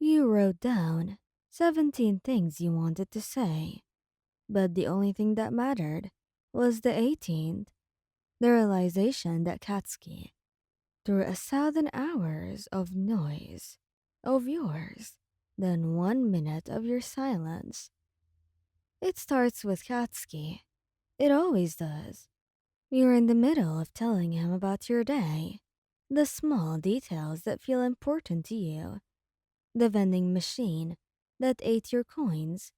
You wrote down 17 things you wanted to say, but the only thing that mattered was the 18th, the realization that Katsky, through 1,000 hours of noise of yours, then 1 minute of your silence. It starts with Katsky. It always does. You're in the middle of telling him about your day, the small details that feel important to you, the vending machine that ate your coins,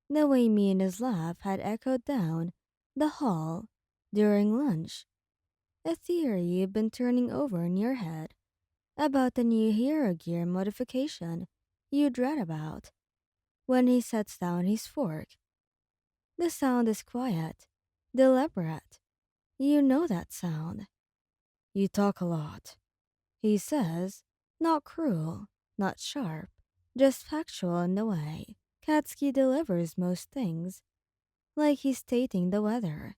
the way Mina's laugh had echoed down the hall during lunch, a theory you've been turning over in your head about the new hero gear modification you'd read about. When he sets down his fork, the sound is quiet, deliberate. You know that sound. You talk a lot, he says, not cruel, not sharp, just factual in the way Katsky delivers most things, like he's stating the weather.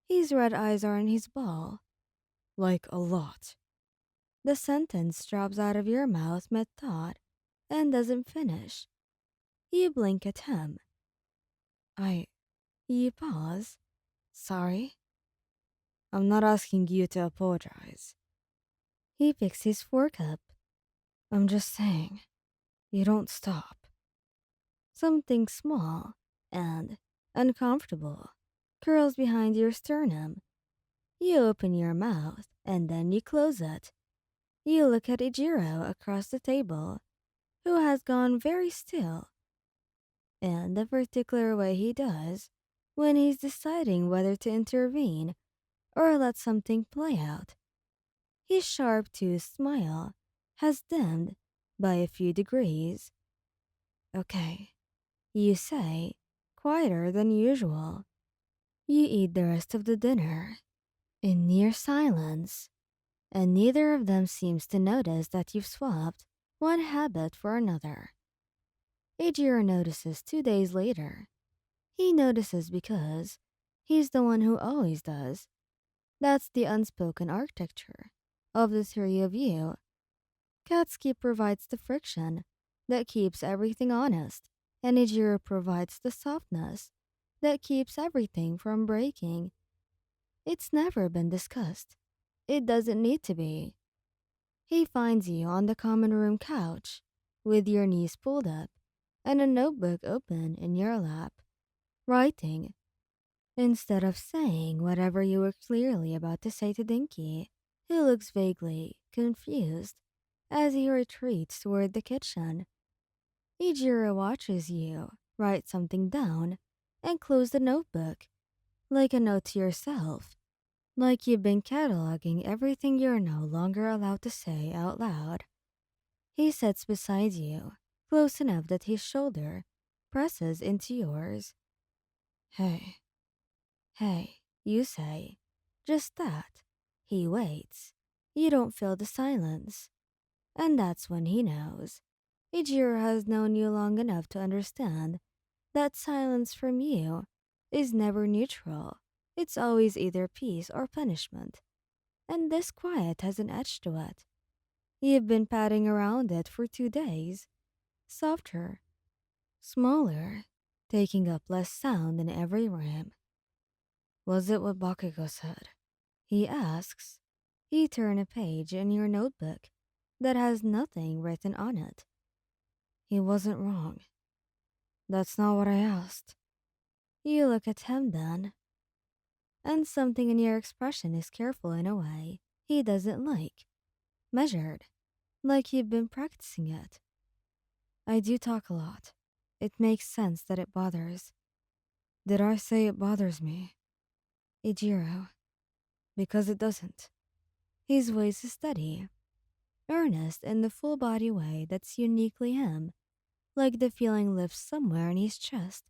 His red eyes are on his ball, like a lot. The sentence drops out of your mouth mid thought and doesn't finish. You blink at him. I. You pause. Sorry? I'm not asking you to apologize. He picks his fork up. I'm just saying, you don't stop. Something small and uncomfortable curls behind your sternum. You open your mouth and then you close it. You look at Ijiro across the table, who has gone very still, in the particular way he does when he's deciding whether to intervene or let something play out. His sharp-toothed smile has dimmed by a few degrees. Okay, you say, quieter than usual. You eat the rest of the dinner in near silence, and neither of them seems to notice that you've swapped one habit for another. Ajur notices 2 days later. He notices because he's the one who always does. That's the unspoken architecture of the three of you. Katsky provides the friction that keeps everything honest, and Ajur provides the softness that keeps everything from breaking. It's never been discussed. It doesn't need to be. He finds you on the common room couch, with your knees pulled up and a notebook open in your lap, writing, instead of saying whatever you were clearly about to say to Dinky, who looks vaguely confused as he retreats toward the kitchen. Ijiro watches you write something down and close the notebook, like a note to yourself, like you've been cataloging everything you're no longer allowed to say out loud. He sits beside you, close enough that his shoulder presses into yours. Hey, hey, you say. Just that. He waits. You don't feel the silence. And that's when he knows. Ijiro has known you long enough to understand that silence from you is never neutral. It's always either peace or punishment. And this quiet has an edge to it. You've been padding around it for 2 days. Softer, smaller, taking up less sound in every rhyme. Was it what Bakugou said? He asks. You turn a page in your notebook that has nothing written on it. He wasn't wrong. That's not what I asked. You look at him then, and something in your expression is careful in a way he doesn't like. Measured, like you've been practicing it. I do talk a lot. It makes sense that it bothers. Did I say it bothers me? Ijiro. Because it doesn't. His voice is steady, earnest in the full body way that's uniquely him, like the feeling lifts somewhere in his chest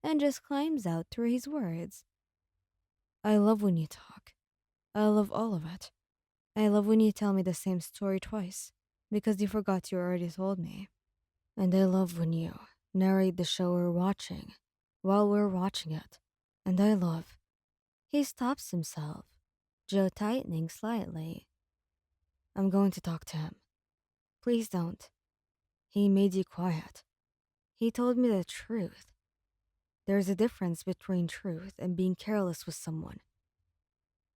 and just climbs out through his words. I love when you talk. I love all of it. I love when you tell me the same story twice, because you forgot you already told me. And I love when you narrate the show we're watching while we're watching it. And I love. He stops himself, jaw tightening slightly. I'm going to talk to him. Please don't. He made you quiet. He told me the truth. There's a difference between truth and being careless with someone.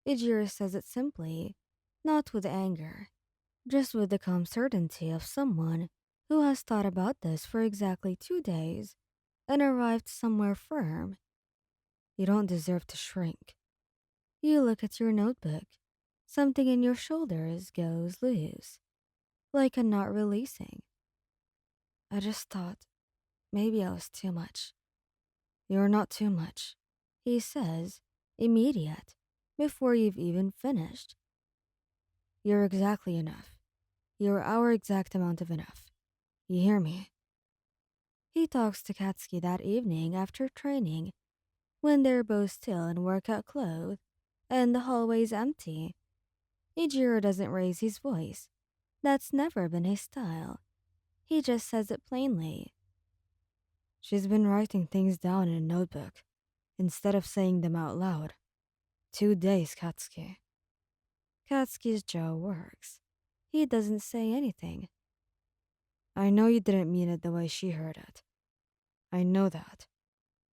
Ajur says it simply, not with anger, just with the calm certainty of someone who has thought about this for exactly 2 days and arrived somewhere firm. You don't deserve to shrink. You look at your notebook. Something in your shoulders goes loose, like a knot releasing. I just thought maybe I was too much. You're not too much, he says, immediate, before you've even finished. You're exactly enough. You're our exact amount of enough. You hear me? He talks to Katsky that evening after training, when they're both still in workout clothes and the hallway's empty. Ijiro doesn't raise his voice. That's never been his style. He just says it plainly. She's been writing things down in a notebook instead of saying them out loud. 2 days, Katsky. Katsky's jaw works. He doesn't say anything. I know you didn't mean it the way she heard it. I know that.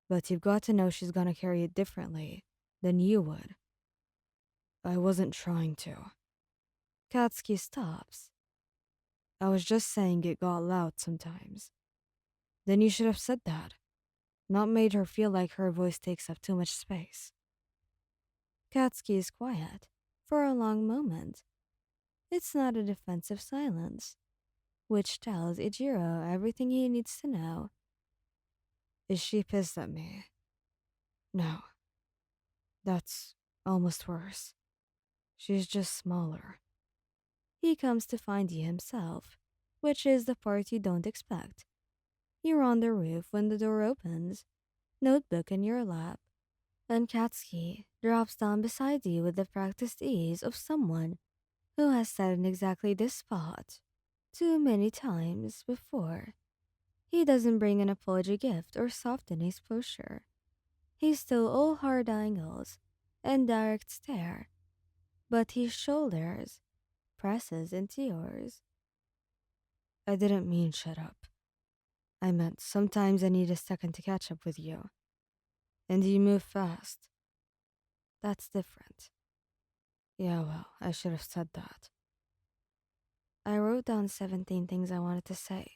But you've got to know she's gonna carry it differently than you would. I wasn't trying to. Katsky stops. I was just saying it got loud sometimes. Then you should have said that, not made her feel like her voice takes up too much space. Katsky is quiet for a long moment. It's not a defensive silence, which tells Ijiro everything he needs to know. Is she pissed at me? No. That's almost worse. She's just smaller. He comes to find you himself, which is the part you don't expect. You're on the roof when the door opens, notebook in your lap, and Katsky drops down beside you with the practiced ease of someone who has sat in exactly this spot too many times before. He doesn't bring an apology gift or soften his posture. He's still all hard angles and direct stare, but his shoulders presses into yours. I didn't mean shut up. I meant sometimes I need a second to catch up with you. And you move fast. That's different. Yeah, well, I should have said that. I wrote down 17 things I wanted to say.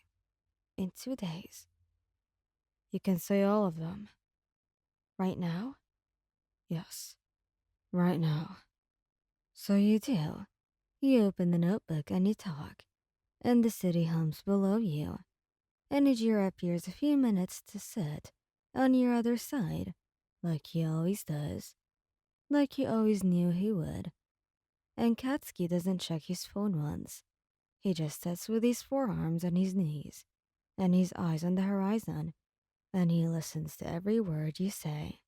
In 2 days. You can say all of them. Right now? Yes. Right now. So you do. You open the notebook and you talk. And the city hums below you. And Ajir appears a few minutes to sit on your other side, like he always does. Like you always knew he would. And Katsky doesn't check his phone once. He just sits with his forearms on his knees and his eyes on the horizon, and he listens to every word you say.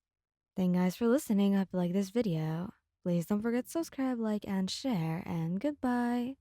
Thank you guys for listening. I hope you like this video. Please don't forget to subscribe, like, and share, and goodbye.